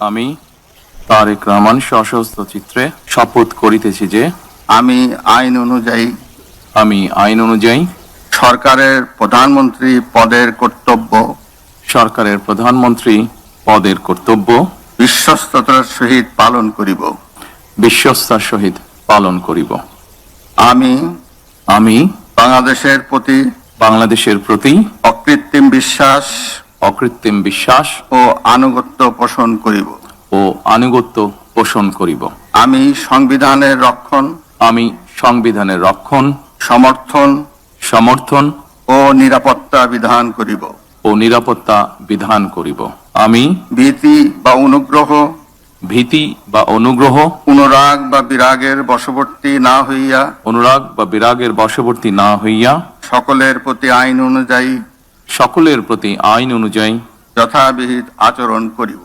আমি তারেক রহমান সশস্ত্র চিত্রে শপথ করিতেছি যে আমি আইন অনুযায়ী সরকারের প্রধানমন্ত্রী পদের কর্তব্য বিশ্বস্ততার সহিত পালন করিব। আমি বাংলাদেশের প্রতি অকৃত্রিম বিশ্বাস ও আনুগত্য পোষণ করিব। আমি সংবিধানের রক্ষণ সমর্থন ও নিরাপত্তা বিধান করিব। আমি ভীতি বা অনুগ্রহ অনুরাগ বা বিরাগের বশবর্তী না হইয়া সকলের প্রতি আইন অনুযায়ী যথাবিহিত আচরণ করিব।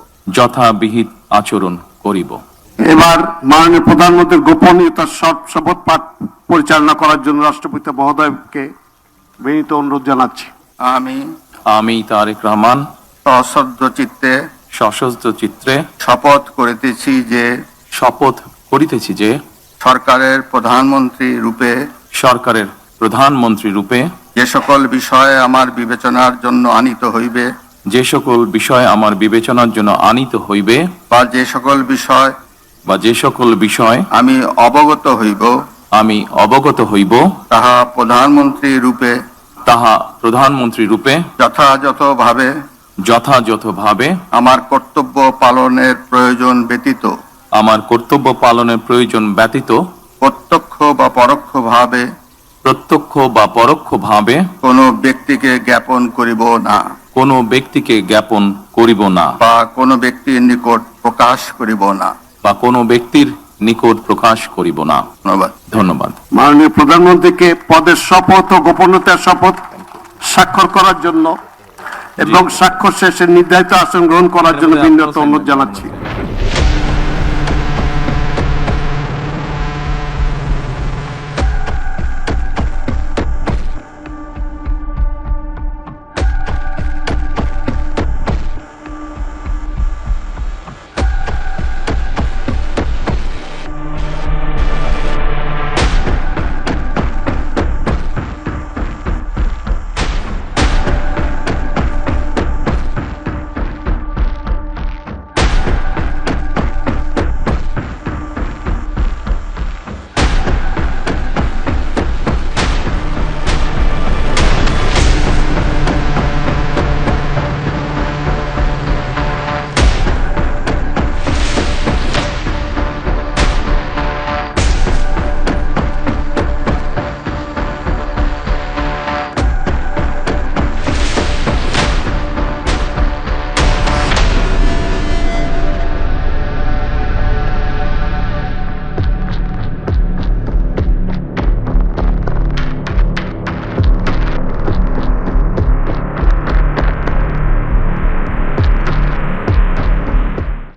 এবার মাননীয় প্রধানমন্ত্রীর গোপনীয়তার শপথ পাঠ পরিচালনা করার জন্য রাষ্ট্রপতি মহোদয়কে বিনীত অনুরোধ জানাচ্ছি। আমি তারেক রহমান সশস্ত্র চিত্রে শপথ করিতেছি যে সরকারের প্রধানমন্ত্রী রূপে যে সকল বিষয় আমার বিবেচনার জন্য আনিত হইবে বা যে সকল বিষয় আমি অবগত হইব তাহা প্রধানমন্ত্রী রূপে যথাযথভাবে আমার কর্তব্য পালনের প্রয়োজন ব্যতীত প্রত্যক্ষ বা পরোক্ষভাবে কোনো ব্যক্তিকে জ্ঞাপন করিব না বা কোনো ব্যক্তির নিকট প্রকাশ করিব না। ধন্যবাদ। মাননীয় প্রধানমন্ত্রীকে পদের শপথ ও গোপনীয়তার শপথ স্বাক্ষর করার জন্য এবং স্বাক্ষর শেষে নির্ধারিত আসন গ্রহণ করার জন্য বিনীত অনুরোধ জানাচ্ছি।